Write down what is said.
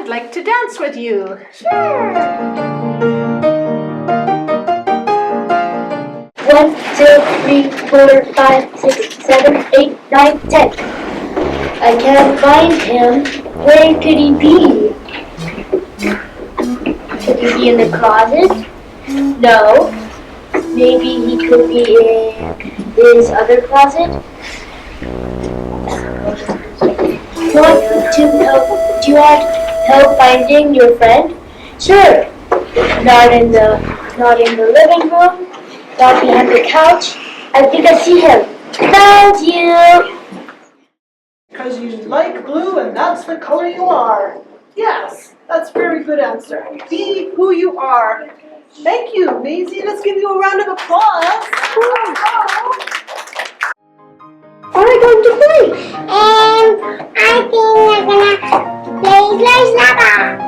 I'd like to dance with you. Sure. 1, 2, 3, 4, 5, 6, 7, 8, 9, 10. I can't find him. Where could he be? Could he be in the closet? No. Maybe he could be in his other closet. Do you want help finding your friend? Sure. Not in the living room. Not behind the couch. I think I see him. Found you. Because you like blue and that's the color you are. Yes, that's a very good answer. Be who you are. Thank you, Maisie. Let's give you a round of applause. What are we going to play? I think we're gonna play Lava.